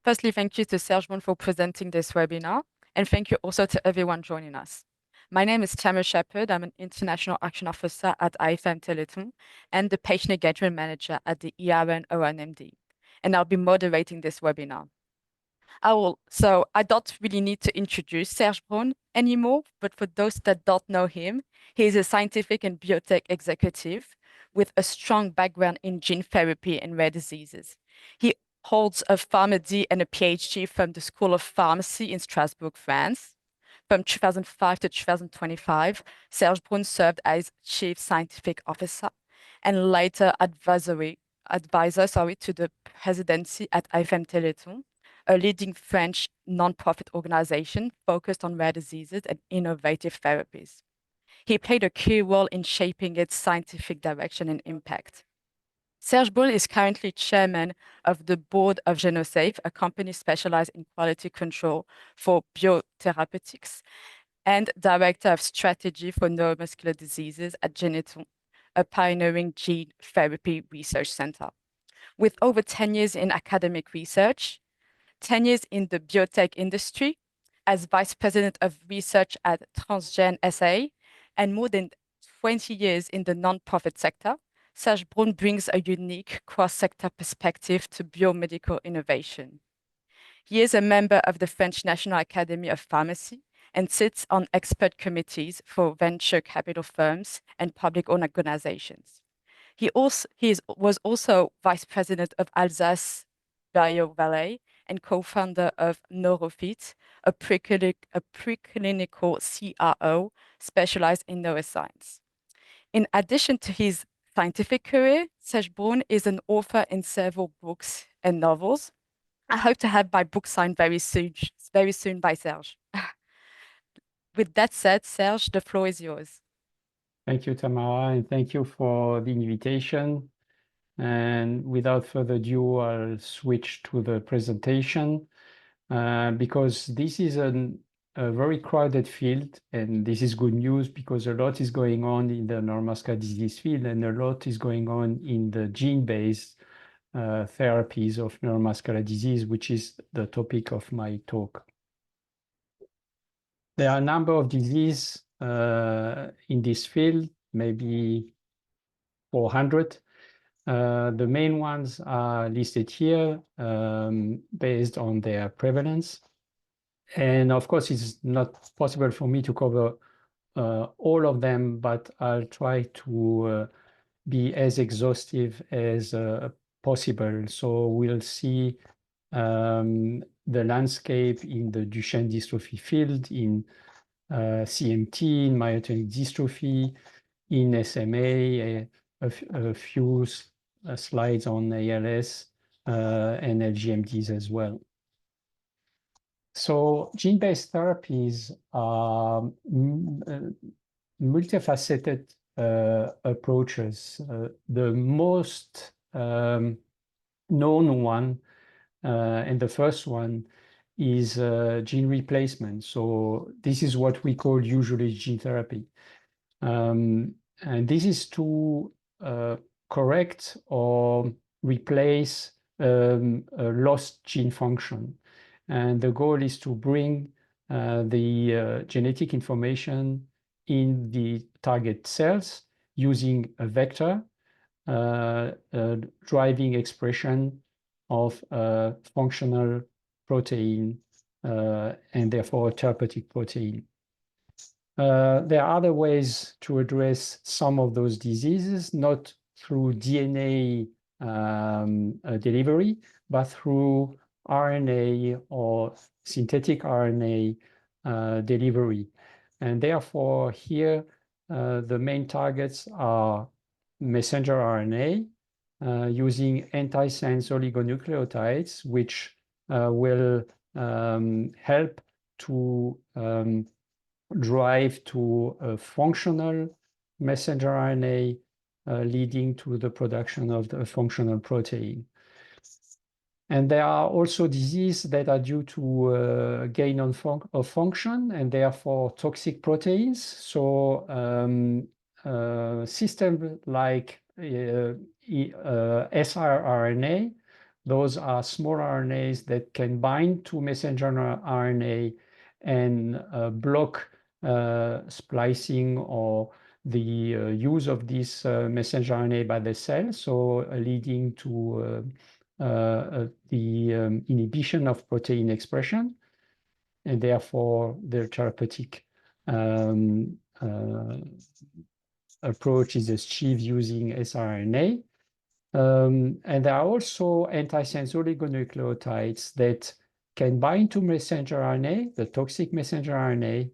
Firstly, thank you to Serge for presenting this webinar, and thank you also to everyone joining us. My name is Tamara Shepherd. I'm an International Action Officer at AFM-Telethon and the Patient Engagement Manager at the EURO-NMD, and I'll be moderating this webinar. I don't really need to introduce Serge Braun anymore, but for those that don't know him, he is a scientific and biotech executive with a strong background in gene therapy and rare diseases. He holds a PharmD and a PhD from the School of Pharmacy in Strasbourg, France. From 2005 to 2025, Serge Braun served as Chief Scientific Officer and later advisor to the presidency at AFM-Telethon, a leading French non-profit organization focused on rare diseases and innovative therapies. He played a key role in shaping its scientific direction and impact. Serge Braun is currently chairman of the board of Genosafe, a company specialized in quality control for biotherapeutics, and director of strategy for neuromuscular diseases at Genethon, a pioneering gene therapy research center. With over 10 years in academic research, 10 years in the biotech industry as vice president of research at Transgen SA, and more than 20 years in the nonprofit sector, Serge Braun brings a unique cross-sector perspective to biomedical innovation. He is a member of the French National Academy of Pharmacy and sits on expert committees for venture capital firms and public-owned organizations. He was also vice president of Alsace Bio Valley and co-founder of Neurofit, a preclinical CRO specialized in neuroscience. In addition to his scientific career, Serge Braun is an author in several books and novels. I hope to have my book signed very soon by Serge. With that said, Serge, the floor is yours. Thank you, Tamara, and thank you for the invitation. And without further ado, I'll switch to the presentation because this is a very crowded field, and this is good news because a lot is going on in the neuromuscular disease field and a lot is going on in the gene-based therapies of neuromuscular disease, which is the topic of my talk. There are a number of diseases in this field, maybe 400. The main ones are listed here based on their prevalence. And of course, it's not possible for me to cover all of them, but I'll try to be as exhaustive as possible. So we'll see the landscape in the Duchenne dystrophy field, in CMT, in myotonic dystrophy, in SMA, a few slides on ALS and LGMDs as well. So gene-based therapies are multifaceted approaches. The most known one and the first one is gene replacement. So this is what we call usually gene therapy. And this is to correct or replace a lost gene function. And the goal is to bring the genetic information in the target cells using a vector driving expression of a functional protein and therefore a therapeutic protein. There are other ways to address some of those diseases, not through DNA delivery, but through RNA or synthetic RNA delivery. And therefore here, the main targets are messenger RNA using antisense oligonucleotides, which will help to drive to a functional messenger RNA leading to the production of the functional protein. And there are also diseases that are due to gain of function and therefore toxic proteins. So systems like siRNA Those are small RNAs that can bind to messenger RNA and block splicing or the use of this messenger RNA by the cell, so leading to the inhibition of protein expression, and therefore the therapeutic approach is achieved using siRNA. And there are also antisense oligonucleotides that can bind to messenger RNA, the toxic messenger RNA,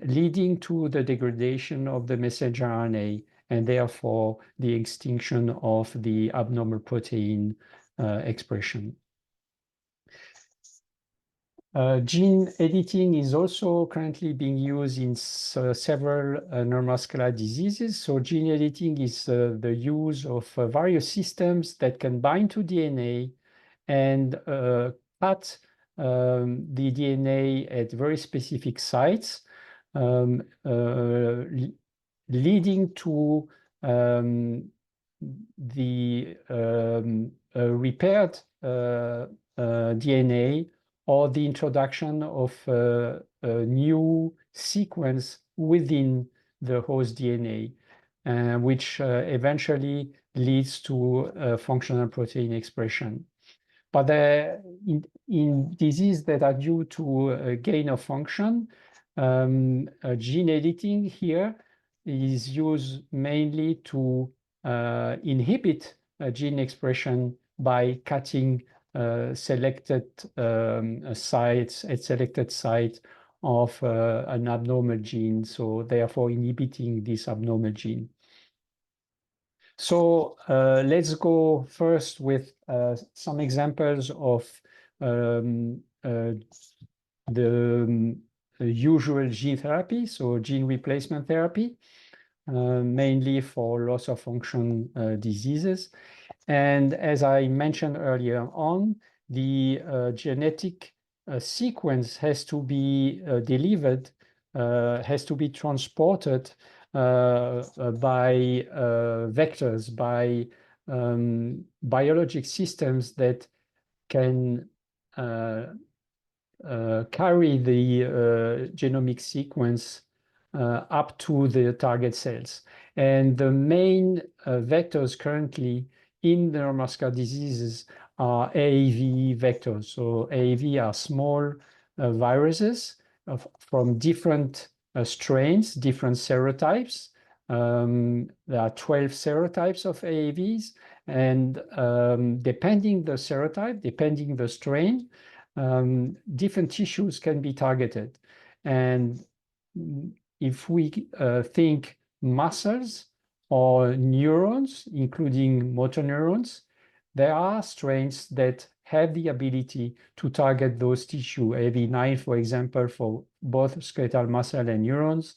leading to the degradation of the messenger RNA and therefore the extinction of the abnormal protein expression. Gene editing is also currently being used in several neuromuscular diseases. So gene editing is the use of various systems that can bind to DNA and cut the DNA at very specific sites, leading to the repaired DNA or the introduction of a new sequence within the host DNA, which eventually leads to functional protein expression. But in diseases that are due to gain of function, gene editing here is used mainly to inhibit gene expression by cutting selected sites at selected site of an abnormal gene, so therefore inhibiting this abnormal gene. So let's go first with some examples of the usual gene therapy, so gene replacement therapy, mainly for loss of function diseases. And as I mentioned earlier on, the genetic sequence has to be delivered, has to be transported by vectors, by biologic systems that can carry the genomic sequence up to the target cells. And the main vectors currently in neuromuscular diseases are AAV vectors. So AAV are small viruses from different strains, different serotypes. There are 12 serotypes of AAVs, and depending the serotype, depending the strain, different tissues can be targeted. And if we think muscles or neurons, including motor neurons, there are strains that have the ability to target those tissue. AAV9, for example, for both skeletal muscle and neurons.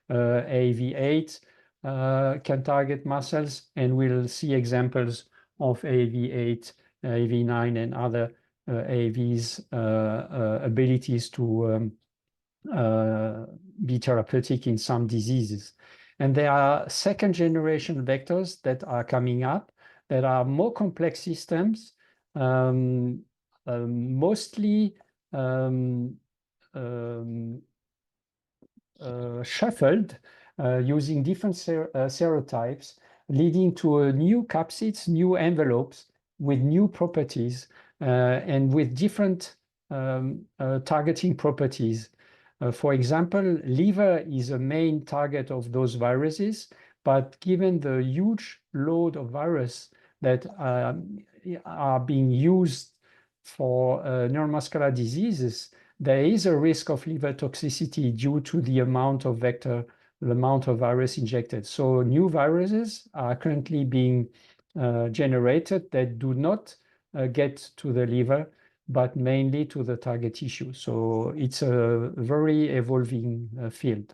AAV8 can target muscles, and we'll see examples of AAV8, AAV9, and other AAVs' abilities to be therapeutic in some diseases. And there are second generation vectors that are coming up that are more complex systems, mostly shuffled using different serotypes, leading to new capsids, new envelopes with new properties and with different targeting properties. For example, liver is a main target of those viruses, but given the huge load of virus that are being used for neuromuscular diseases, there is a risk of liver toxicity due to the amount of vector, the amount of virus injected. So new viruses are currently being generated that do not get to the liver, but mainly to the target tissue. So it's a very evolving field.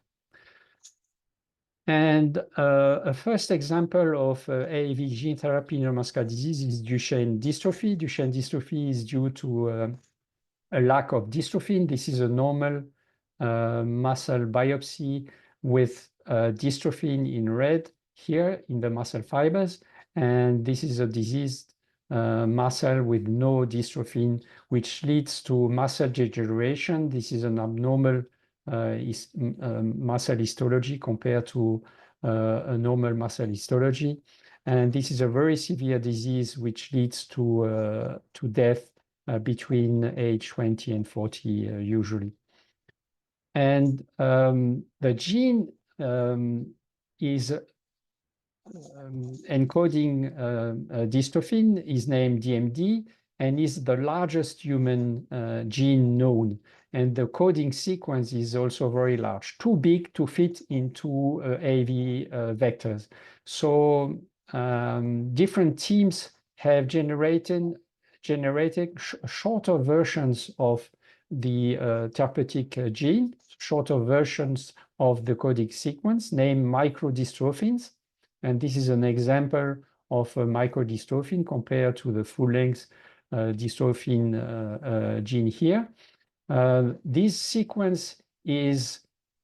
And a first example of AAV gene therapy in neuromuscular disease is Duchenne dystrophy. Duchenne dystrophy is due to a lack of dystrophin. This is a normal muscle biopsy with dystrophin in red here in the muscle fibers. And this is a diseased muscle with no dystrophin, which leads to muscle degeneration. This is an abnormal muscle histology compared to a normal muscle histology. And this is a very severe disease which leads to death between age 20 and 40 usually. And the gene is encoding dystrophin is named DMD and is the largest human gene known. And the coding sequence is also very large, too big to fit into AAV vectors. So different teams have generated shorter versions of the therapeutic gene, shorter versions of the coding sequence named microdystrophins. And this is an example of a microdystrophin compared to the full-length dystrophin gene here. This sequence is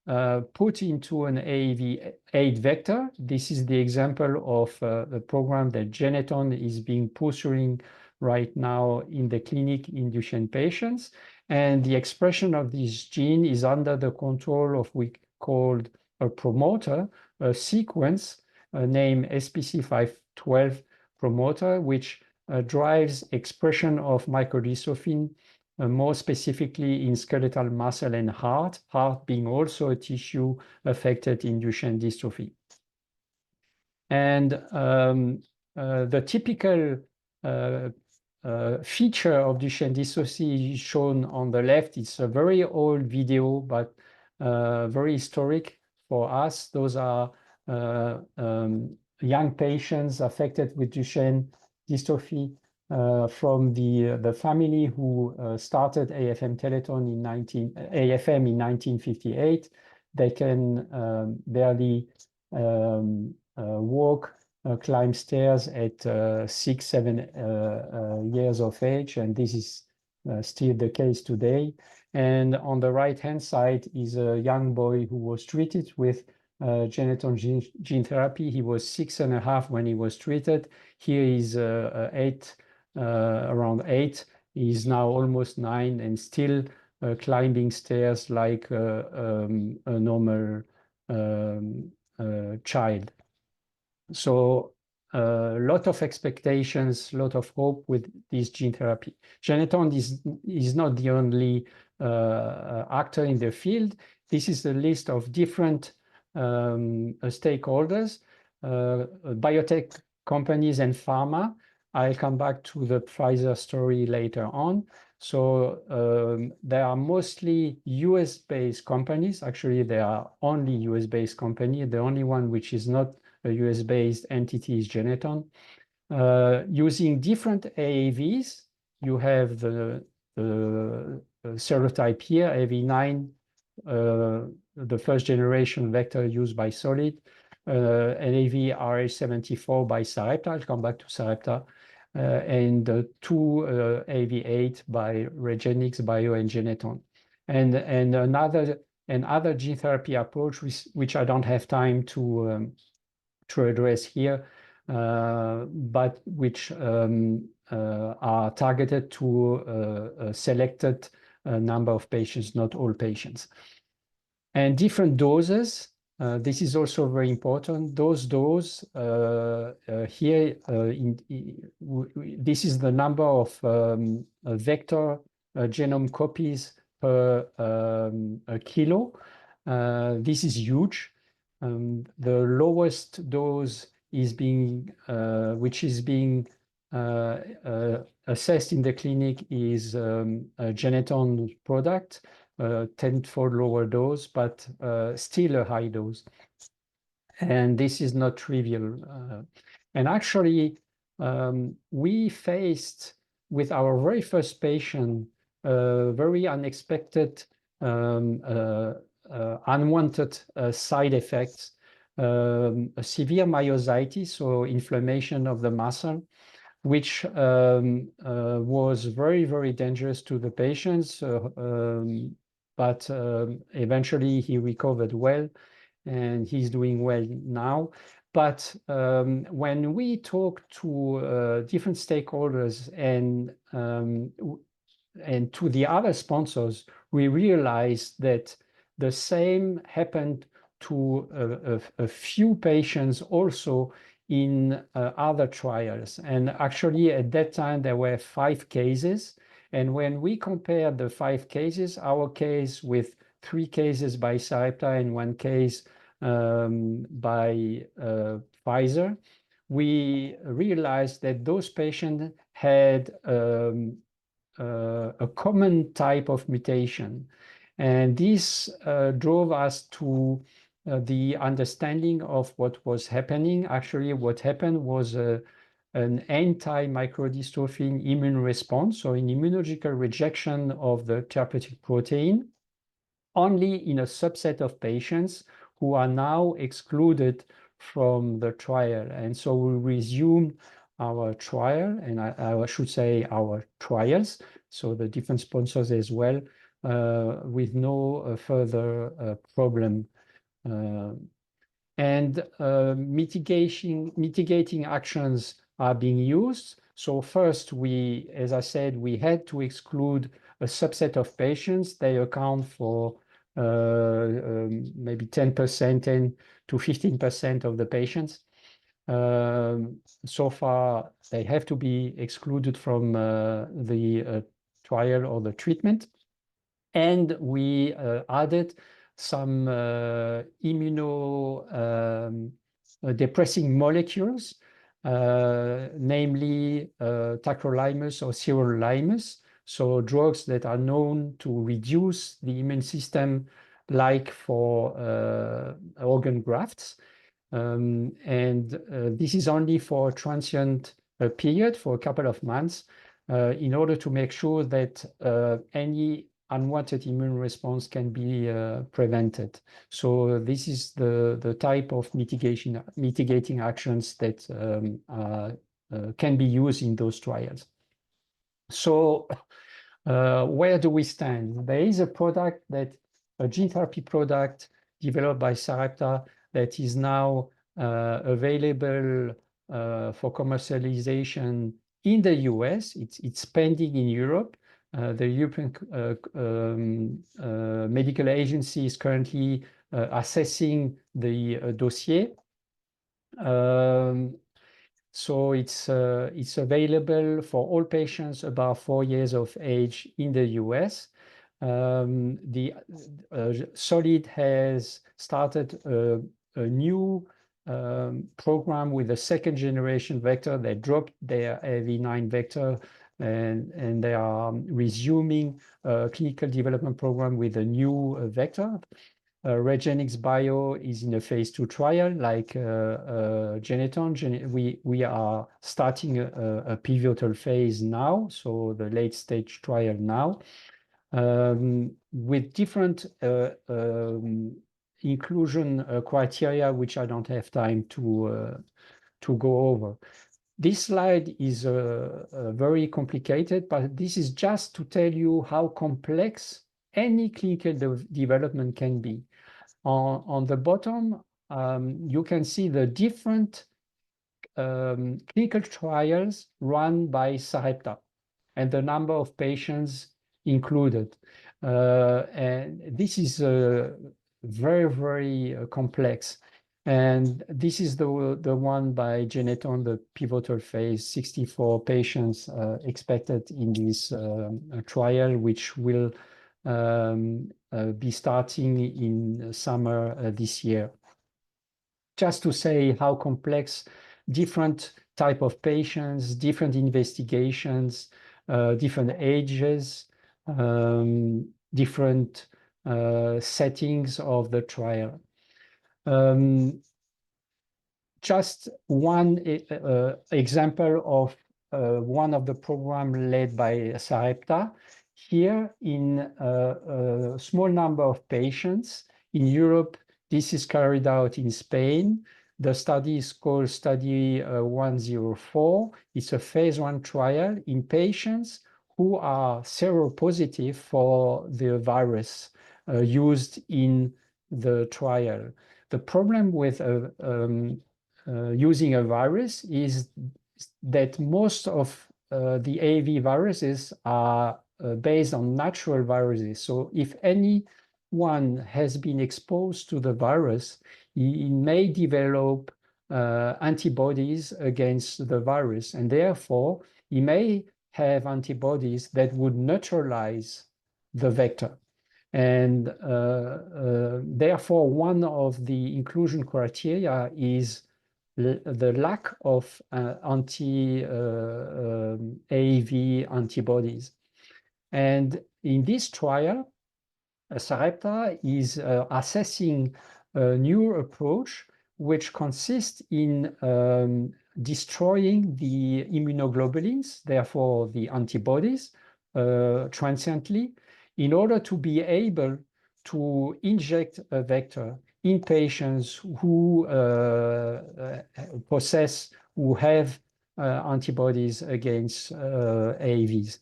put into an AAV8 vector. This is the example of the program that Genethon is being pursuing right now in the clinic in Duchenne patients. And the expression of this gene is under the control of what we called a promoter, a sequence named SPC512 promoter, which drives expression of microdystrophin, more specifically in skeletal muscle and heart being also a tissue affected in Duchenne dystrophy. And the typical feature of Duchenne dystrophy is shown on the left. It's a very old video, but very historic for us. Those are young patients affected with Duchenne dystrophy from the family who started AFM-Telethon in 1958. They can barely walk, climb stairs at 6, 7 years of age, and this is still the case today. And on the right-hand side is a young boy who was treated with Genethon gene therapy. He was 6.5 when he was treated. Here is around 8. He's now almost 9 and still climbing stairs like a normal child. So a lot of expectations, a lot of hope with this gene therapy. Genethon is not the only actor in the field. This is a list of different stakeholders, biotech companies and pharma. I'll come back to the Pfizer story later on. So there are mostly US-based companies. Actually, there are only US-based companies. The only one which is not a US-based entity is Genethon. Using different AAVs, you have the serotype here, AAV9, the first generation vector used by Solid, AAV-RH74 by Sarepta. I'll come back to Sarepta. And 2 AAV8 by Regenix Bio and Genethon. And another gene therapy approach, which I don't have time to address here, but which are targeted to a selected number of patients, not all patients. And different doses. This is also very important. Those doses here, this is the number of vector genome copies per kilo. This is huge. The lowest dose is which is being assessed in the clinic is a Genethon product, 10-fold lower dose, but still a high dose. And this is not trivial. And actually, we faced with our very first patient very unexpected unwanted side effects, severe myositis, so inflammation of the muscle, which was very, very dangerous to the patients. But eventually he recovered well and he's doing well now. But when we talk to different stakeholders and to the other sponsors, we realized that the same happened to a few patients also in other trials. And actually, at that time, there were 5 cases. And when we compared the 5 cases, our case with 3 cases by Sarepta and 1 case by Pfizer, we realized that those patients had a common type of mutation. And this drove us to the understanding of what was happening. Actually, what happened was an anti-microdystrophin immune response, so an immunological rejection of the therapeutic protein, only in a subset of patients who are now excluded from the trial. And so we resumed our trial, and I should say our trials, so the different sponsors as well, with no further problem. And mitigating actions are being used. So first, as I said, we had to exclude a subset of patients. They account for maybe 10%, 10 to 15% of the patients. So far, they have to be excluded from the trial or the treatment. And we added some immunodepressing molecules, namely tacrolimus or sirolimus, so drugs that are known to reduce the immune system, like for organ grafts. This is only for a transient period, for a couple of months, in order to make sure that any unwanted immune response can be prevented. So this is the type of mitigating actions that can be used in those trials. So where do we stand? There is a gene therapy product developed by Sarepta that is now available for commercialization in the US. It's pending in Europe. The European Medical Agency is currently assessing the dossier. So it's available for all patients above 4 years of age in the US. Solid has started a new program with a second generation vector. They dropped their AAV9 vector, and they are resuming a clinical development program with a new vector. Regenix Bio is in a phase 2 trial, like Genethon. We are starting a pivotal phase now, so the late stage trial now, with different inclusion criteria, which I don't have time to go over. This slide is very complicated, but this is just to tell you how complex any clinical development can be. On the bottom, you can see the different clinical trials run by Sarepta and the number of patients included. And this is very, very complex. And this is the one by Genethon, the pivotal phase, 64 patients expected in this trial, which will be starting in summer this year. Just to say how complex different type of patients, different investigations, different ages, different settings of the trial. Just one example of one of the program led by Sarepta. Here, in a small number of patients in Europe, this is carried out in Spain. The study is called Study 104. It's a phase 1 trial in patients who are seropositive for the virus used in the trial. The problem with using a virus is that most of the AAV viruses are based on natural viruses. So if anyone has been exposed to the virus, he may develop antibodies against the virus, and therefore he may have antibodies that would neutralize the vector. And therefore, one of the inclusion criteria is the lack of anti-AAV antibodies. And in this trial, Sarepta is assessing a new approach which consists in destroying the immunoglobulins, therefore the antibodies, transiently, in order to be able to inject a vector in patients who have antibodies against AAVs.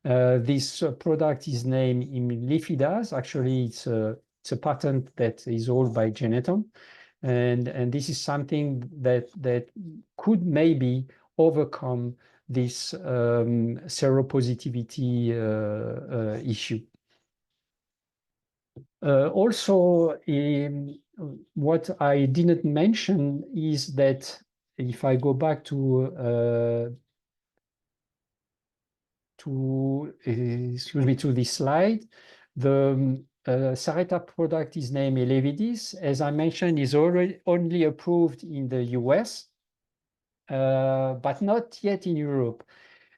This product is named imlifidase. Actually, it's a patent that is owned by Genethon. And this is something that could maybe overcome this seropositivity issue. Also, what I didn't mention is that if I go back to this slide, the Sarepta product is named Elevidys. As I mentioned, is already only approved in the US, but not yet in Europe.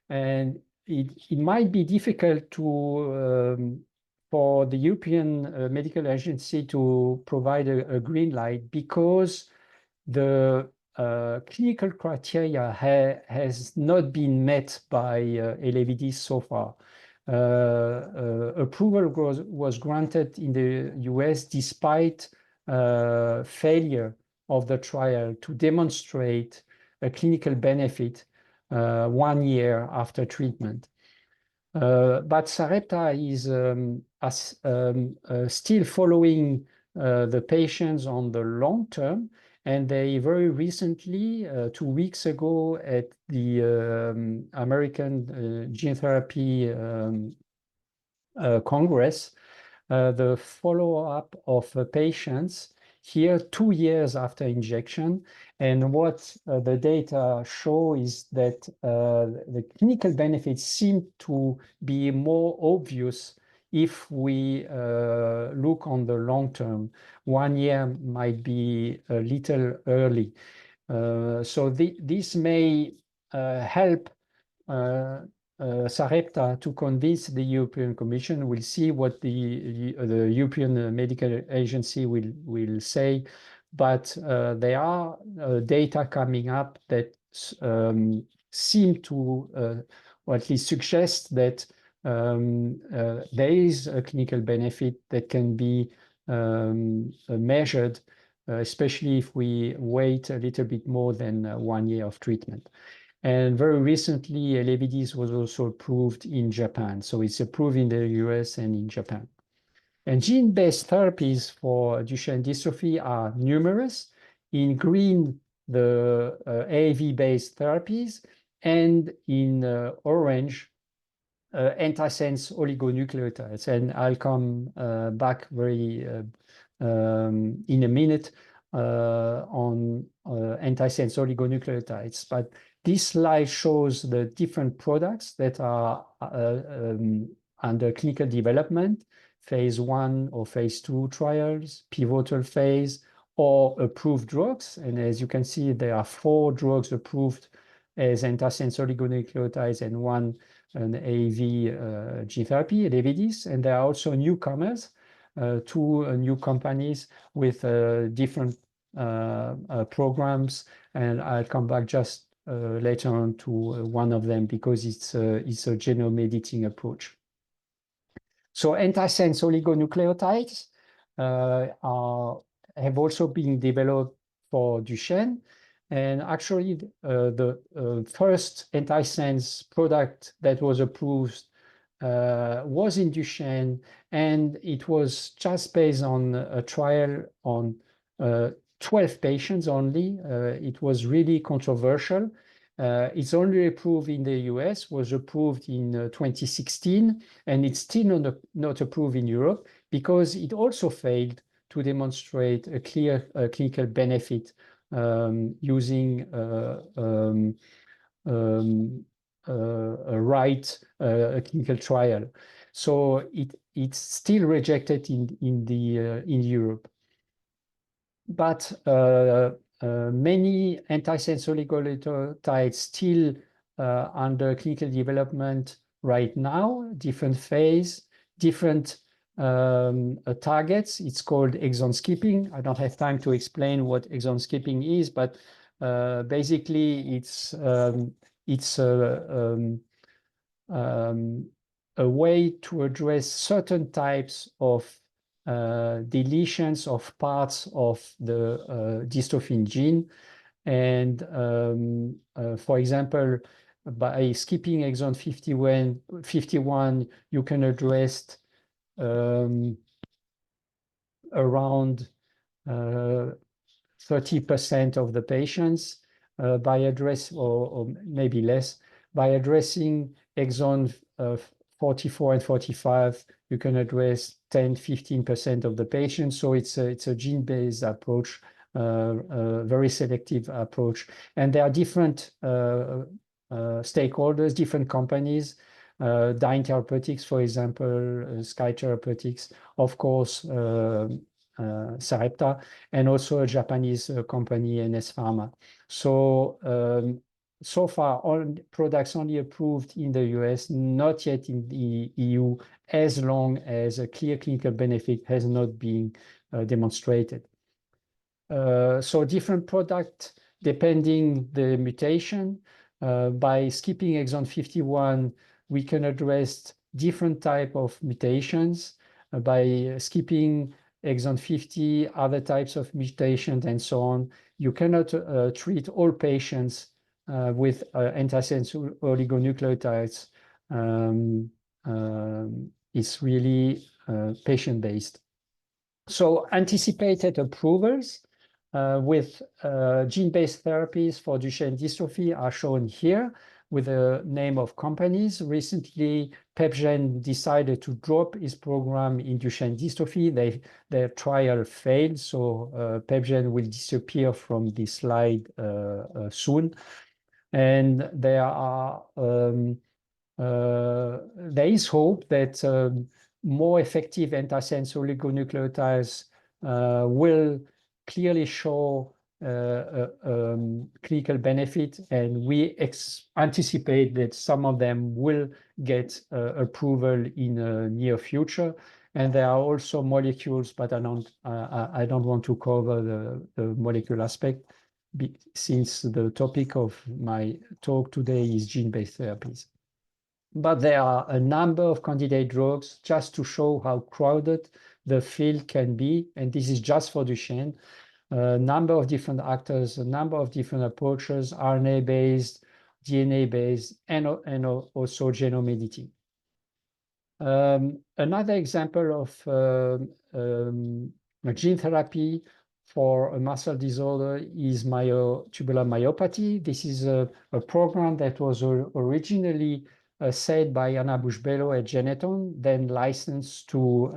And it might be difficult to for the European Medical Agency to provide a green light because the clinical criteria has not been met by Elevidys so far. Approval was granted in the US despite failure of the trial to demonstrate a clinical benefit 1 year after treatment. But Sarepta is still following the patients on the long term, and they very recently, 2 weeks ago, at the American Gene Therapy Congress, the follow-up of patients here 2 years after injection. And what the data show is that the clinical benefits seem to be more obvious if we look on the long term. 1 year might be a little early. So this may help Sarepta to convince the European Commission. We'll see what the European Medical Agency will say, but there are data coming up that seem to, or at least suggest that there is a clinical benefit that can be measured, especially if we wait a little bit more than 1 year of treatment. And very recently, Elevidys was also approved in Japan. So it's approved in the US and in Japan. And gene-based therapies for Duchenne dystrophy are numerous. In green, the AAV-based therapies, and in orange, antisense oligonucleotides. And I'll come back very in a minute on antisense oligonucleotides. But this slide shows the different products that are under clinical development, phase 1 or phase 2 trials, pivotal phase, or approved drugs. And as you can see, there are 4 drugs approved as antisense oligonucleotides and 1 an AAV gene therapy, Elevidys. And there are also newcomers, 2 new companies with different programs. And I'll come back just later on to one of them because it's a genome editing approach. So antisense oligonucleotides have also been developed for Duchenne. And actually, the first antisense product that was approved was in Duchenne, and it was just based on a trial on 12 patients only. It was really controversial. It's only approved in the US, was approved in 2016, and it's still not approved in Europe because it also failed to demonstrate a clear clinical benefit using a right clinical trial. So it's still rejected in Europe. But many antisense oligonucleotides still under clinical development right now, different phase, different targets. It's called exon skipping. I don't have time to explain what exon skipping is, but basically it's a way to address certain types of deletions of parts of the dystrophin gene. And for example, by skipping exon 51, you can address around 30% of the patients by or maybe less. By addressing exon 44 and 45, you can address 10-15% of the patients. So it's a gene-based approach, very selective approach. And there are different stakeholders, different companies, Dyne Therapeutics, for example, Sky Therapeutics, of course, Sarepta, and also a Japanese company, NS Pharma. So so far, all products only approved in the US, not yet in the EU, as long as a clear clinical benefit has not been demonstrated. So different product depending the mutation. By skipping exon 51, we can address different type of mutations. By skipping exon 50, other types of mutations, and so on. You cannot treat all patients with antisense oligonucleotides. It's really patient-based. So anticipated approvals with gene-based therapies for Duchenne dystrophy are shown here with the name of companies. Recently, PepGen decided to drop its program in Duchenne dystrophy. Their trial failed, so PepGen will disappear from this slide soon. And there is hope that more effective antisense oligonucleotides will clearly show clinical benefit, and we anticipate that some of them will get approval in the near future. And there are also molecules, but I don't want to cover the molecule aspect since the topic of my talk today is gene-based therapies. But there are a number of candidate drugs just to show how crowded the field can be, and this is just for Duchenne. A number of different actors, a number of different approaches, RNA-based, DNA-based, and also genome editing. Another example of gene therapy for a muscle disorder is tubular myopathy. This is a program that was originally said by Anna Bush-Bello at Genethon, then licensed to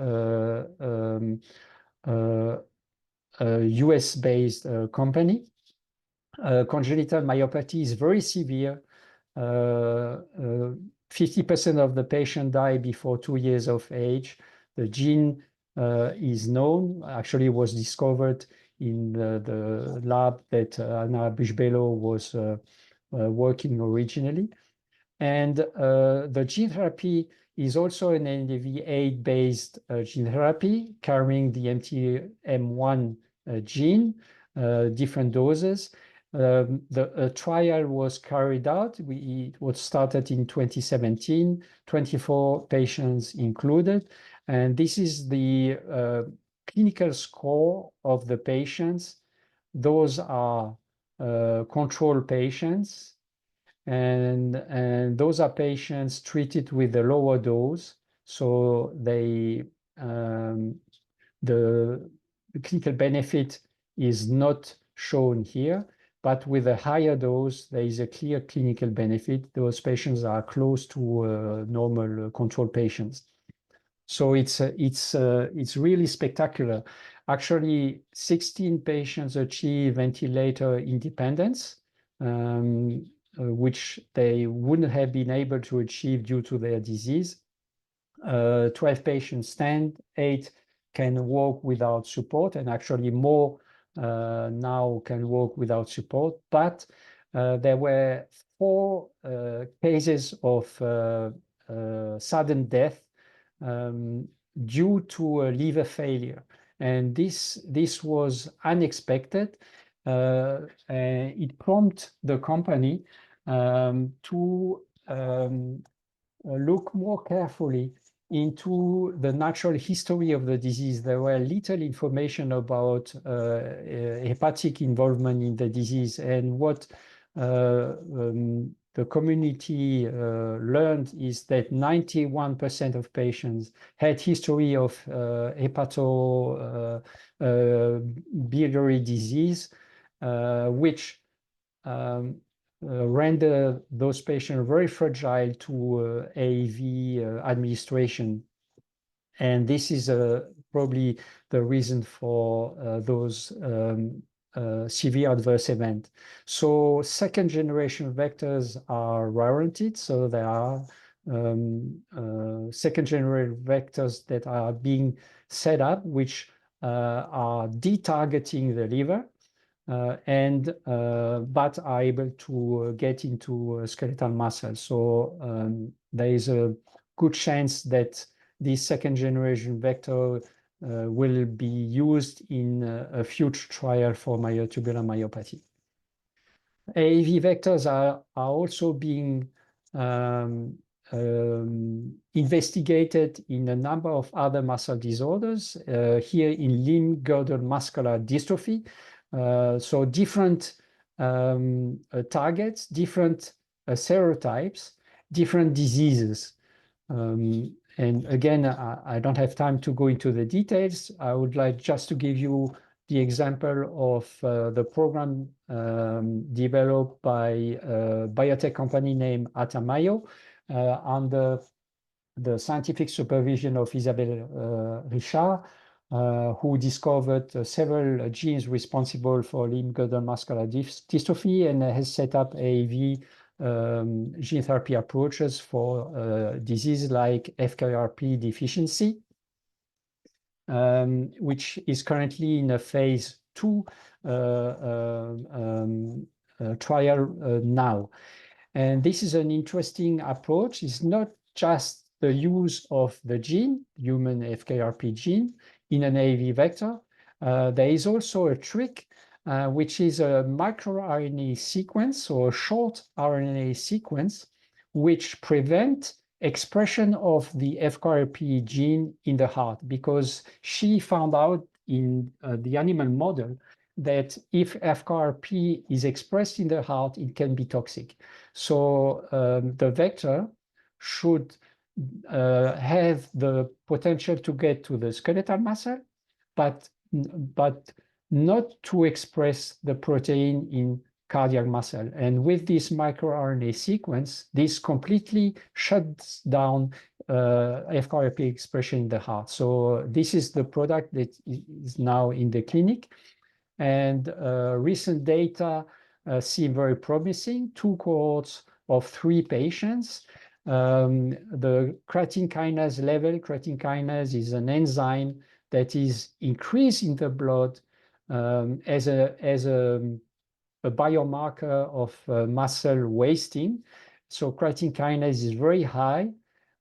a US-based company. Congenital myopathy is very severe. 50% of the patient die before 2 years of age. The gene is known, actually was discovered in the lab that Anna Bush-Bello was working originally. And the gene therapy is also an NAV8-based gene therapy carrying the MTM1 gene, different doses. The trial was carried out. It was started in 2017, 24 patients included. And this is the clinical score of the patients. Those are control patients. And those are patients treated with a lower dose. So the clinical benefit is not shown here, but with a higher dose, there is a clear clinical benefit. Those patients are close to normal control patients. So it's really spectacular. Actually, 16 patients achieve ventilator independence, which they wouldn't have been able to achieve due to their disease. 12 patients stand, 8 can walk without support, and actually more now can walk without support. But there were 4 cases of sudden death due to a liver failure. And this was unexpected. And it prompted the company to look more carefully into the natural history of the disease. There were little information about hepatic involvement in the disease, and what the community learned is that 91% of patients had history of hepatobiliary disease, which render those patients very fragile to AAV administration. And this is probably the reason for those severe adverse events. So second generation vectors are warranted. So there are second generation vectors that are being set up, which are detargeting the liver. But are able to get into skeletal muscle. So there is a good chance that this second generation vector will be used in a future trial for myotubular myopathy. AAV vectors are also being investigated in a number of other muscle disorders, here in limb girdle muscular dystrophy. So different targets, different serotypes, different diseases. And again, I don't have time to go into the details. I would like just to give you the example of the program developed by a biotech company named Atamayo under the scientific supervision of Isabelle Richard, who discovered several genes responsible for limb girdle muscular dystrophy, and has set up AAV gene therapy approaches for diseases like FKRP deficiency, which is currently in a phase 2 trial now. And this is an interesting approach. It's not just the use of the gene, human FKRP gene, in an AAV vector. There is also a trick, which is a microRNA sequence or a short RNA sequence, which prevent expression of the FKRP gene in the heart, because she found out in the animal model that if FKRP is expressed in the heart, it can be toxic. So the vector should have the potential to get to the skeletal muscle, but not to express the protein in cardiac muscle. And with this microRNA sequence, this completely shuts down FKRP expression in the heart. So this is the product that is now in the clinic. And recent data seem very promising. 2 cohorts of 3 patients. The creatine kinase level, creatine kinase is an enzyme that is increased in the blood as a biomarker of muscle wasting. So creatine kinase is very high,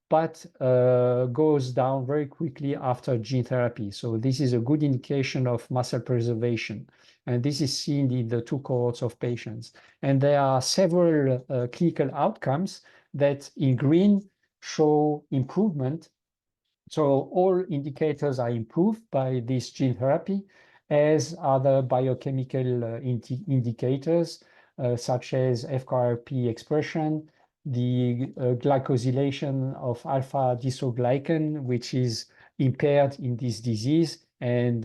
but goes down very quickly after gene therapy. So this is a good indication of muscle preservation. And this is seen in the 2 cohorts of patients. And there are several clinical outcomes that in green show improvement. So all indicators are improved by this gene therapy, as other biochemical indicators, such as FKRP expression, the glycosylation of alpha-dystroglycan, which is impaired in this disease, and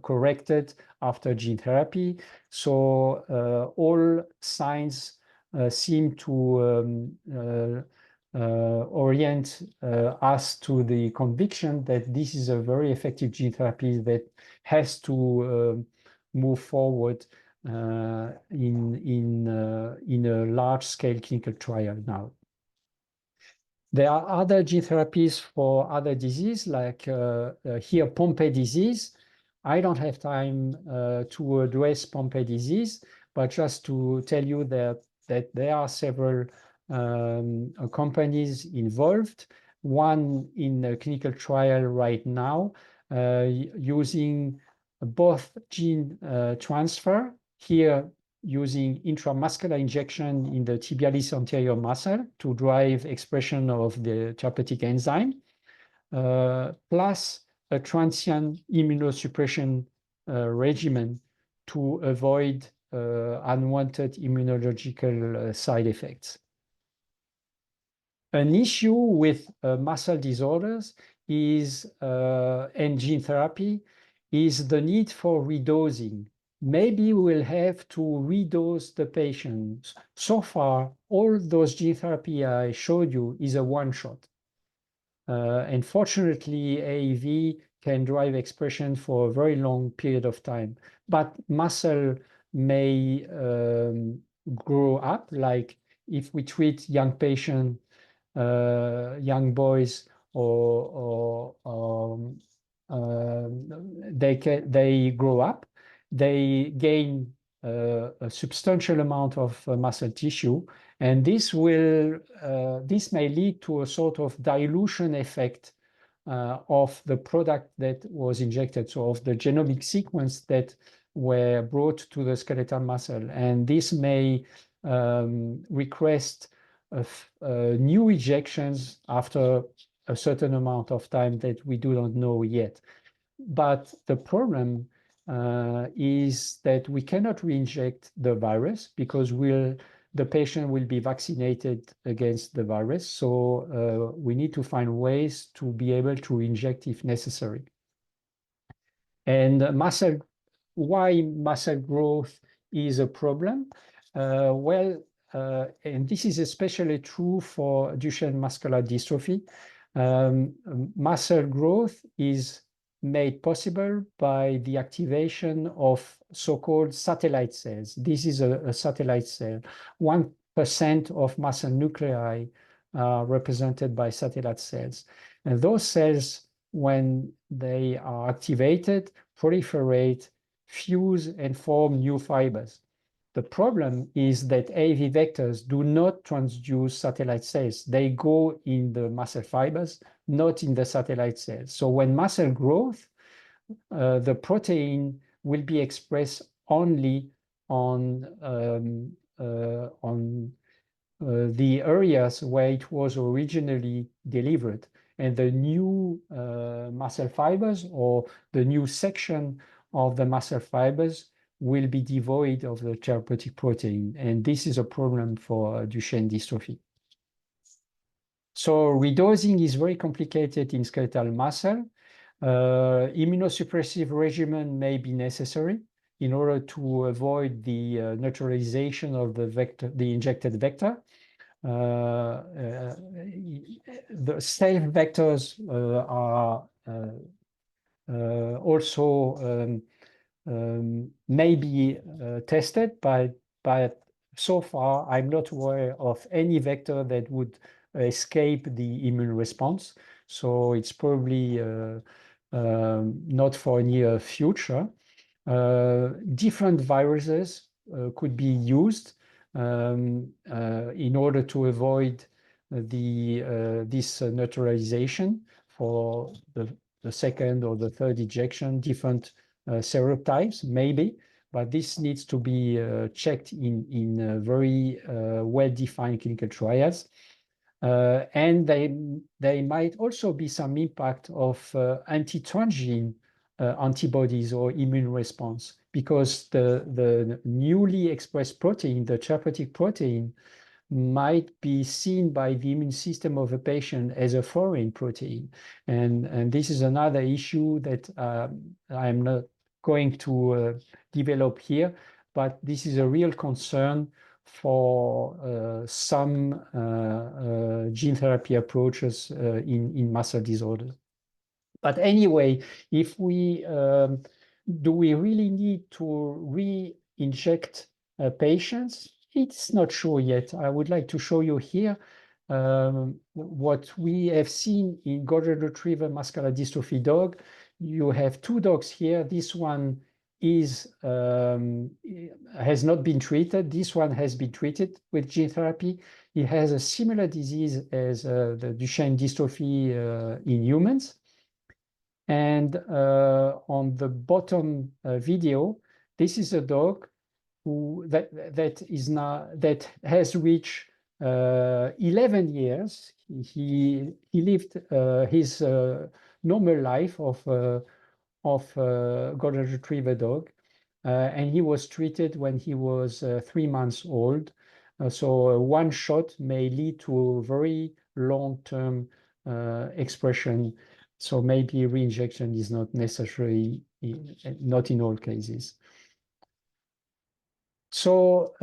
corrected after gene therapy. So all signs seem to orient us to the conviction that this is a very effective gene therapy that has to move forward in a large-scale clinical trial now. There are other gene therapies for other diseases, like here Pompe disease. I don't have time to address Pompe disease, but just to tell you that there are several companies involved. One in a clinical trial right now using both gene transfer, here using intramuscular injection in the tibialis anterior muscle to drive expression of the therapeutic enzyme, plus a transient immunosuppression regimen to avoid unwanted immunological side effects. An issue with muscle disorders is, and gene therapy, is the need for redosing. Maybe we'll have to redose the patients. So far, all those gene therapy I showed you is a one-shot. Unfortunately, AAV can drive expression for a very long period of time, but muscle may grow up, like if we treat young patients, young boys, or they grow up, they gain a substantial amount of muscle tissue, and this may lead to a sort of dilution effect of the product that was injected, so of the genomic sequence that were brought to the skeletal muscle, and this may request new injections after a certain amount of time that we do not know yet. But the problem is that we cannot re-inject the virus because the patient will be vaccinated against the virus. So we need to find ways to be able to inject if necessary. And why muscle growth is a problem? And this is especially true for Duchenne muscular dystrophy. Muscle growth is made possible by the activation of so-called satellite cells. This is a satellite cell. 1% of muscle nuclei are represented by satellite cells. And those cells, when they are activated, proliferate, fuse, and form new fibers. The problem is that AAV vectors do not transduce satellite cells. They go in the muscle fibers, not in the satellite cells. So when muscle growth, the protein will be expressed only on the areas where it was originally delivered. And the new muscle fibers or the new section of the muscle fibers will be devoid of the therapeutic protein. And this is a problem for Duchenne dystrophy. So redosing is very complicated in skeletal muscle. Immunosuppressive regimen may be necessary in order to avoid the neutralization of the vector, the injected vector. The safe vectors are also may be tested, but so far I'm not aware of any vector that would escape the immune response. So it's probably not for near future. Different viruses could be used in order to avoid this neutralization for the second or the third injection, different serotypes, maybe, but this needs to be checked in very well-defined clinical trials. And there might also be some impact of anti-transgene antibodies or immune response, because the newly expressed protein, the therapeutic protein, might be seen by the immune system of a patient as a foreign protein. And this is another issue that I'm not going to develop here, but this is a real concern for some gene therapy approaches in muscle disorders. But anyway, if we do we really need to re-inject patients? It's not sure yet. I would like to show you here what we have seen in Golden Retriever muscular dystrophy dog. You have two dogs here. This one is has not been treated. This one has been treated with gene therapy. It has a similar disease as the Duchenne dystrophy in humans. And on the bottom video, this is a dog that has reached 11 years. He lived his normal life of Golden Retriever dog, and he was treated when he was 3 months old. So one shot may lead to a very long-term expression. So maybe re-injection is not necessary, not in all cases. So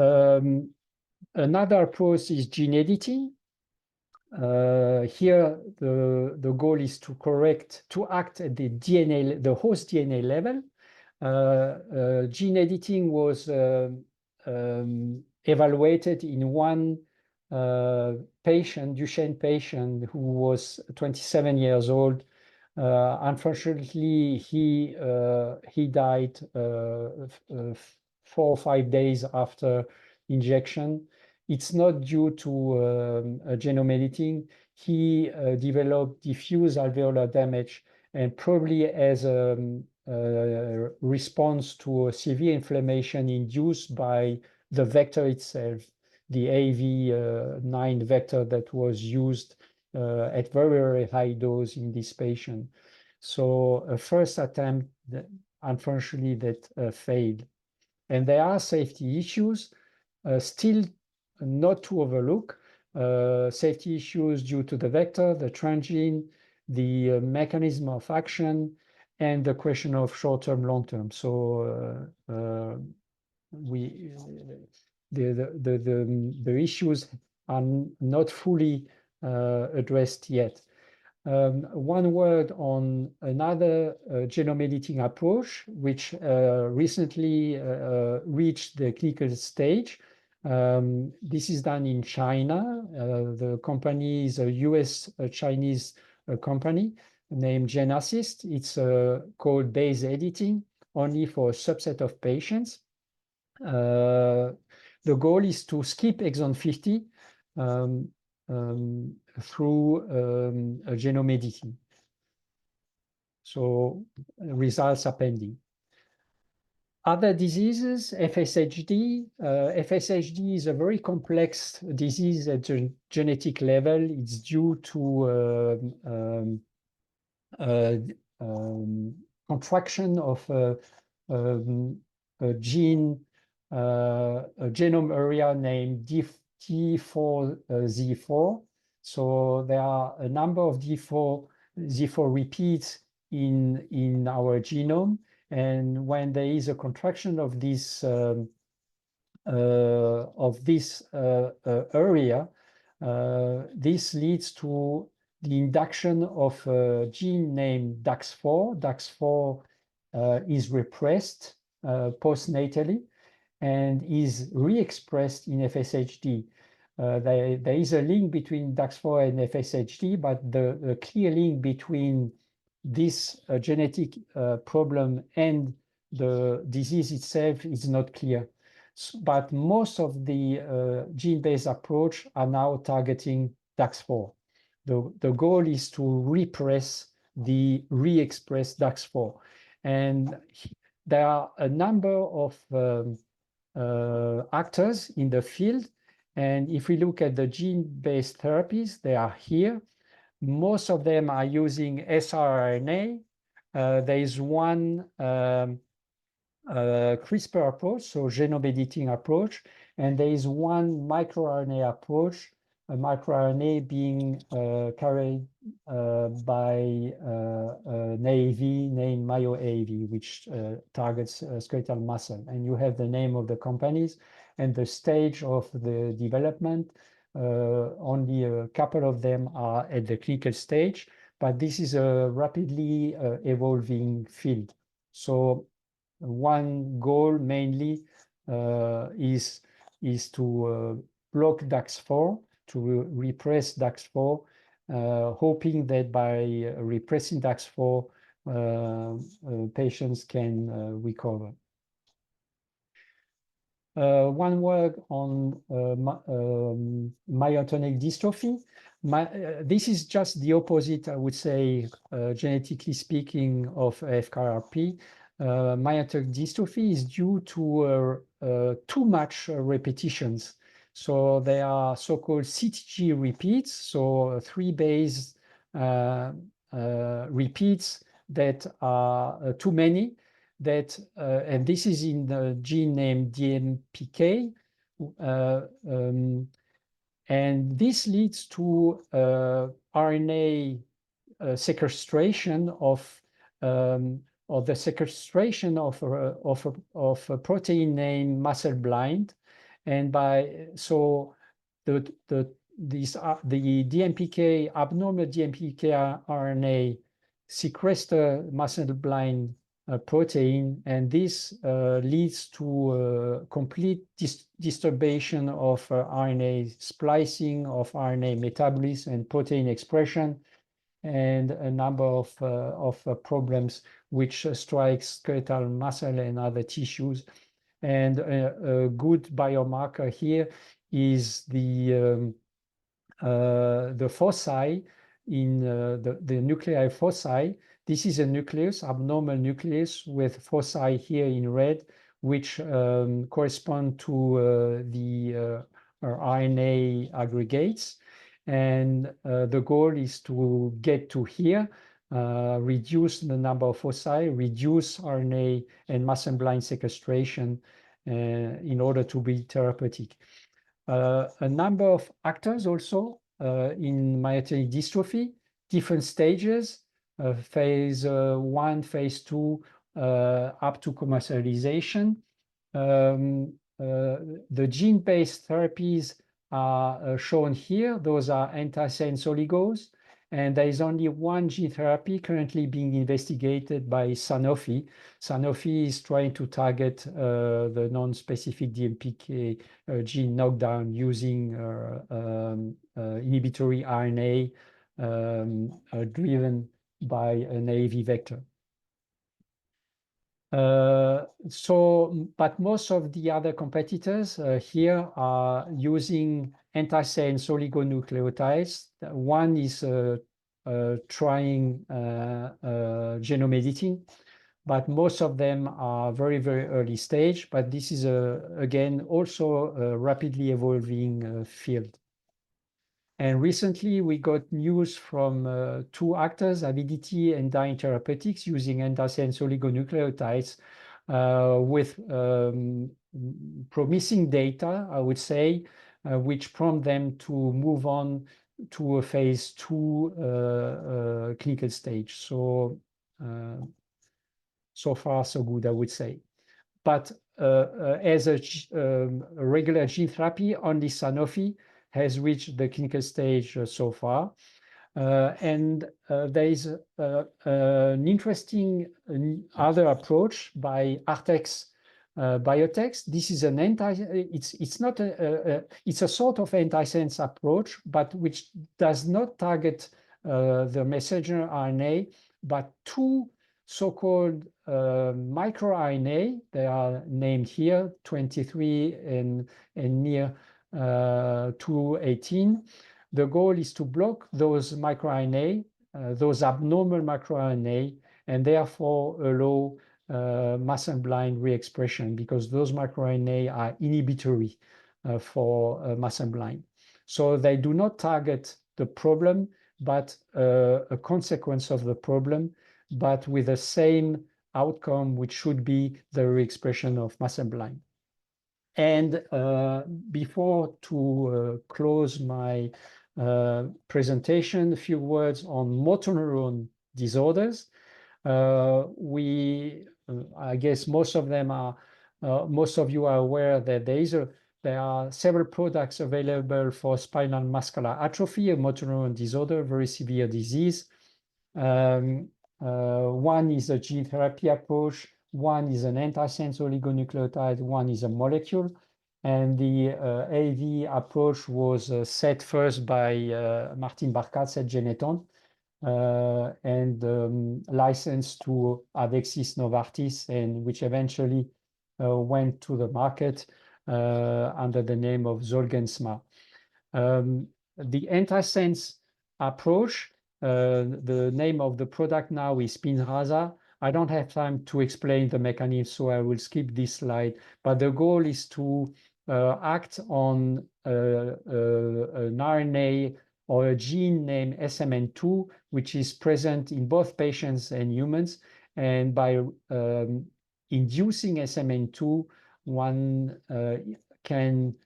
another approach is gene editing. Here, the goal is to act at the DNA, the host DNA level. Gene editing was evaluated in one patient, Duchenne patient, who was 27 years old. Unfortunately, he died 4 or 5 days after injection. It's not due to genome editing. He developed diffuse alveolar damage, and probably as a response to a severe inflammation induced by the vector itself, the AAV9 vector that was used at very, very high dose in this patient. So a first attempt, unfortunately, that failed. And there are safety issues still not to overlook. Safety issues due to the vector, the transgene, the mechanism of action, and the question of short-term, long-term. So the issues are not fully addressed yet. One word on another genome editing approach, which recently reached the clinical stage. This is done in China. The company is a US-Chinese company named GenAssist. It's called base editing, only for a subset of patients. The goal is to skip exon 50 through a genome editing. So results are pending. Other diseases, FSHD. FSHD is a very complex disease at the genetic level. It's due to contraction of a gene, a genome area named T4Z4. So there are a number of Z4 repeats in our genome. And when there is a contraction of this area, this leads to the induction of a gene named DAX4. DAX4 is repressed postnatally and is re-expressed in FSHD. There is a link between DAX4 and FSHD, but the clear link between this genetic problem and the disease itself is not clear. But most of the gene-based approach are now targeting DAX4. The goal is to repress the re-expressed DAX4. And there are a number of actors in the field. And if we look at the gene-based therapies, they are here. Most of them are using siRNA. There is one CRISPR approach, so genome editing approach, And there is one microRNA approach, a microRNA being carried by an AAV named MyoAAV, which targets skeletal muscle. And you have the name of the companies and the stage of the development. Only a couple of them are at the clinical stage, but this is a rapidly evolving field. So one goal mainly is to block DAX4, to repress DAX4, hoping that by repressing DAX4, patients can recover. One work on myotonic dystrophy. This is just the opposite, I would say, genetically speaking, of FKRP. Myotonic dystrophy is due to too much repetitions. So they are so-called CTG repeats, so 3 base repeats that are too many. That and this is in the gene named DMPK, and this leads to RNA sequestration of the sequestration of a protein named muscleblind, and the DMPK, abnormal DMPK RNA sequester muscleblind protein, and this leads to complete disturbation of RNA splicing, of RNA metabolism and protein expression, and a number of problems which strikes skeletal muscle and other tissues. And a good biomarker here is the foci in the nuclei foci. This is a nucleus, abnormal nucleus, with foci here in red, which correspond to the RNA aggregates. And the goal is to get to here, reduce the number of foci, reduce RNA and muscleblind sequestration in order to be therapeutic. A number of actors also in myotonic dystrophy, different stages, phase 1, phase 2, up to commercialization. The gene-based therapies are shown here. Those are antisense oligos. And there is only one gene therapy currently being investigated by Sanofi. Sanofi is trying to target the non-specific DMPK gene knockdown using inhibitory RNA driven by an AAV vector. But most of the other competitors here are using antisense oligonucleotides. One is trying genome editing, but most of them are very, very early stage. But this is, again, also a rapidly evolving field. And recently, we got news from 2 actors, Avidity and Dyne Therapeutics, using antisense oligonucleotides with promising data, I would say, which prompt them to move on to a phase 2 clinical stage. So, so far, so good, I would say. But as a regular gene therapy, only Sanofi has reached the clinical stage so far. And there is an interesting other approach by Artex Biotech. This is an it's not it's a sort of antisense approach, but which does not target the messenger RNA, but 2 so-called microRNA. They are named here, 23 and near 218. The goal is to block those microRNA, those abnormal microRNA, and therefore allow muscleblind re-expression, because those microRNA are inhibitory for muscleblind. So they do not target the problem, but a consequence of the problem, but with the same outcome, which should be the re-expression of muscleblind. And before to close my presentation, a few words on motor neuron disorders. I guess most of them are, most of you are aware that there are several products available for spinal muscular atrophy, a motor neuron disorder, very severe disease. One is a gene therapy approach, one is an antisense oligonucleotide, one is a molecule. And the AAV approach was set first by Martin Barkatz at Genethon and licensed to Avexis Novartis, and which eventually went to the market under the name of Zolgensma. The antisense approach, the name of the product now is Spinraza. I don't have time to explain the mechanism, so I will skip this slide. But the goal is to act on an RNA or a gene named SMN2, which is present in both patients and humans. And by inducing SMN2, one can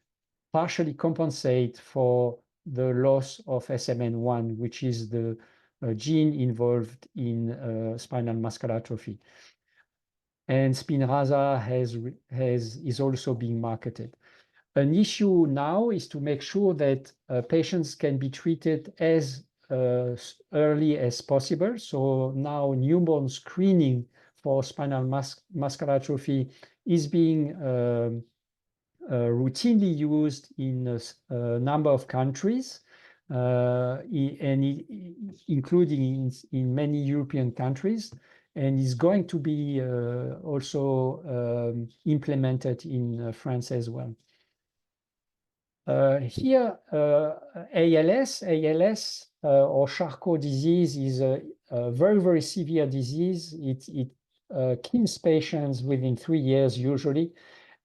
partially compensate for the loss of SMN1, which is the gene involved in spinal muscular atrophy. And Spinraza is also being marketed. An issue now is to make sure that patients can be treated as early as possible. So now newborn screening for spinal muscular atrophy is being routinely used in a number of countries, including in many European countries, and is going to be also implemented in France as well. Here, ALS or Charcot disease is a very, very severe disease. It kills patients within 3 years usually.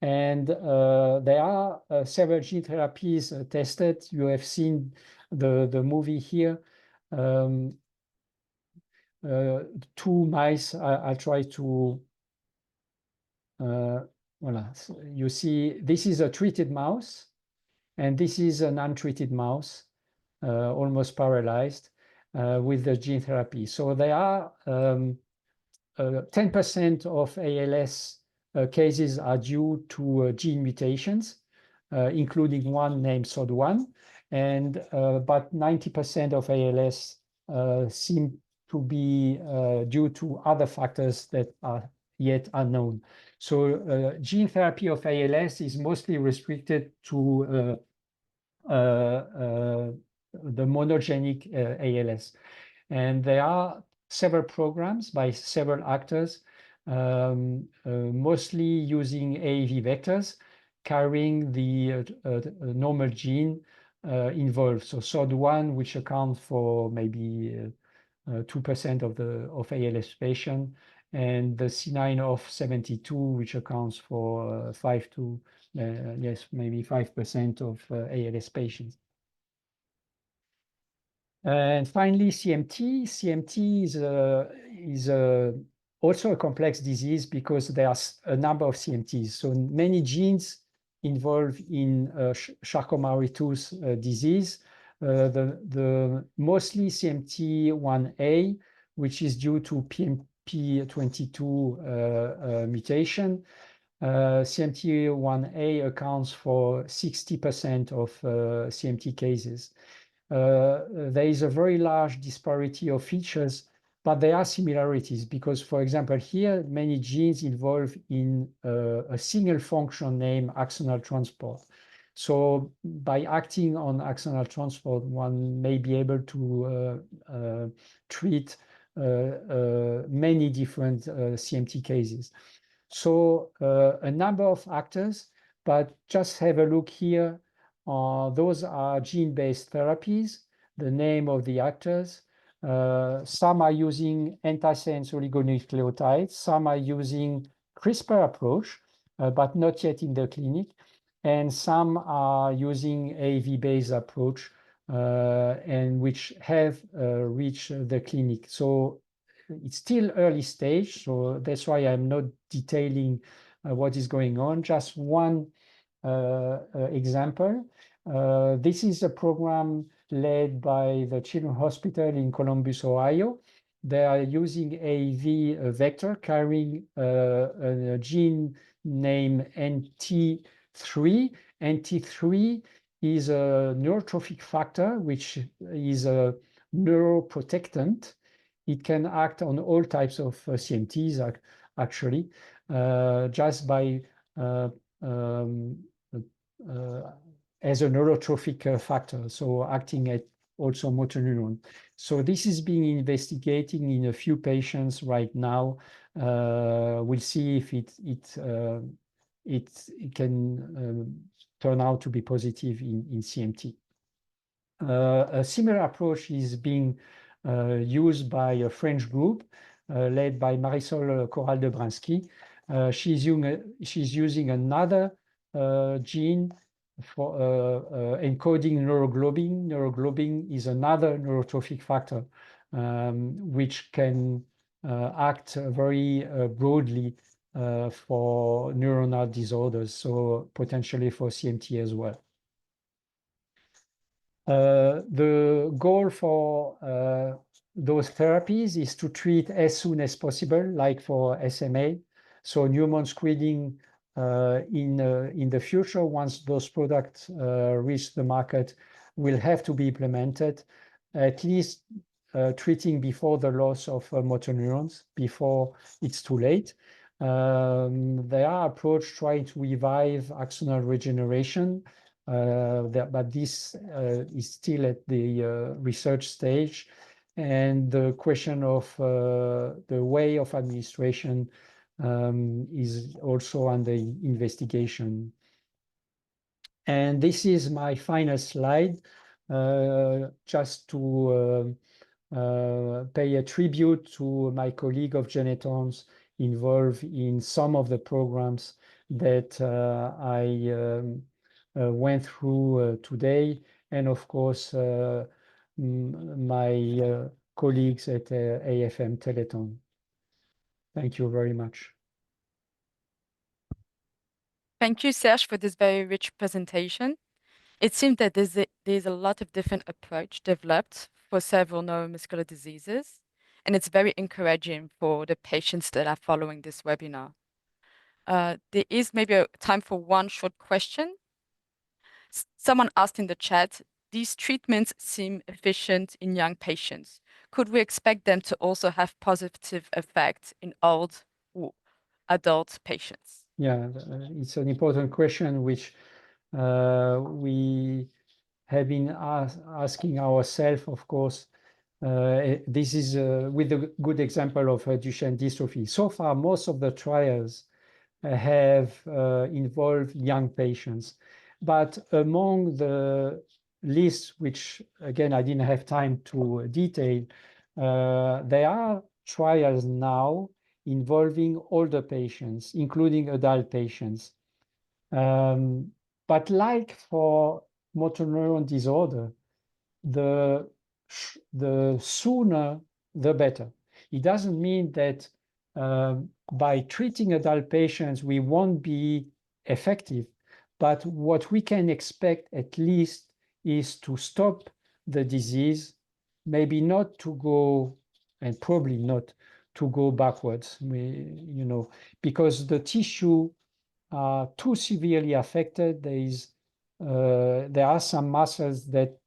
And there are several gene therapies tested. You have seen the movie here. 2 mice, I'll try to, voilà. So you see, this is a treated mouse, and this is an untreated mouse, almost paralyzed with the gene therapy. So there are 10% of ALS cases are due to gene mutations, including one named SOD1, and but 90% of ALS seem to be due to other factors that are yet unknown. So gene therapy of ALS is mostly restricted to the monogenic ALS. And there are several programs by several actors, mostly using AAV vectors, carrying the normal gene involved. So SOD1, which accounts for maybe 2% of ALS patients, and the C9orf72, which accounts for 5% of ALS patients. And finally, CMT. CMT is also a complex disease because there are a number of CMTs. So many genes involved in Charcot-Marie-Tooth disease. The mostly CMT1A, which is due to PMP22 mutation. CMT1A accounts for 60% of CMT cases. There is a very large disparity of features, but there are similarities because, for example, here, many genes involved in a single function named axonal transport. So by acting on axonal transport, one may be able to treat many different CMT cases. So a number of actors, but just have a look here. Those are gene-based therapies, the name of the actors. Some are using antisense oligonucleotides. Some are using CRISPR approach, but not yet in the clinic. And some are using AAV-based approach, and which have reached the clinic. So it's still early stage. So that's why I'm not detailing what is going on. Just one example. This is a program led by the Children's Hospital in Columbus, Ohio. They are using AAV vector carrying a gene named NT3. NT3 is a neurotrophic factor, which is a neuroprotectant. It can act on all types of CMTs, actually, just by as a neurotrophic factor, so acting at also motor neuron. So this is being investigated in a few patients right now. We'll see if it can turn out to be positive in CMT. A similar approach is being used by a French group led by Marisol Corral-Debrinsky. She's using another gene for encoding neuroglobin. Neuroglobin is another neurotrophic factor which can act very broadly for neuronal disorders, so potentially for CMT as well. The goal for those therapies is to treat as soon as possible, like for SMA. So newborn screening in the future, once those products reach the market, will have to be implemented, at least treating before the loss of motor neurons, before it's too late. There are approaches trying to revive axonal regeneration, but this is still at the research stage. And the question of the way of administration is also under investigation. And this is my final slide, just to pay a tribute to my colleague of Genethon's involved in some of the programs that I went through today, and of course my colleagues at AFM-Telethon. Thank you very much. Thank you, Serge, for this very rich presentation. It seems that there's a lot of different approach developed for several neuromuscular diseases, and it's very encouraging for the patients that are following this webinar. There is maybe a time for one short question. Someone asked in the chat, these treatments seem efficient in young patients. Could we expect them to also have positive effects in old or adult patients? Yeah, it's an important question which we have been asking ourselves, of course. This is with a good example of Duchenne dystrophy. So far, most of the trials have involved young patients. But among the list, which again, I didn't have time to detail, there are trials now involving older patients, including adult patients. But like for motor neuron disorder, the sooner, the better. It doesn't mean that by treating adult patients, we won't be effective. But what we can expect at least is to stop the disease, maybe not to go, and probably not to go backwards, because the tissue are too severely affected. There are some muscles that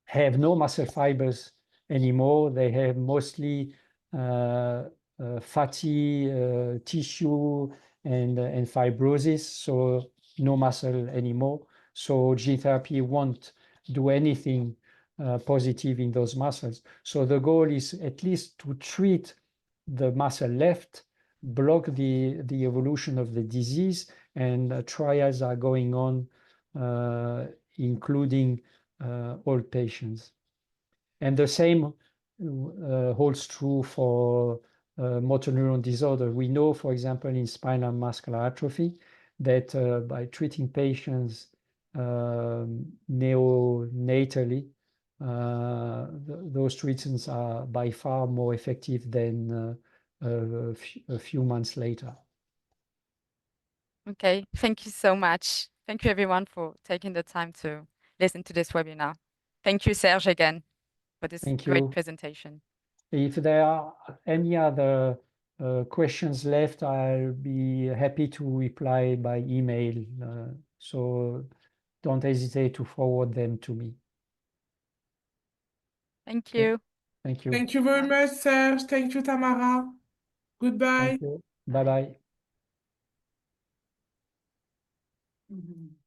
have no muscle fibers anymore. They have mostly fatty tissue and fibrosis, so no muscle anymore. So gene therapy won't do anything positive in those muscles. So the goal is at least to treat the muscle left, block the evolution of the disease, and trials are going on, including old patients. And the same holds true for motor neuron disorder. We know, for example, in spinal muscular atrophy, that by treating patients neonatally, those treatments are by far more effective than a few months later. Okay, thank you so much. Thank you everyone for taking the time to listen to this webinar. Thank you, Serge, again for this Thank great you. presentation. If there are any other questions left, I'll be happy to reply by email. So don't hesitate to forward them to me. Thank Okay. you. Thank you. Thank you very much, Serge. Thank you, Tamara. Goodbye. Thank you. Bye-bye. Mhm.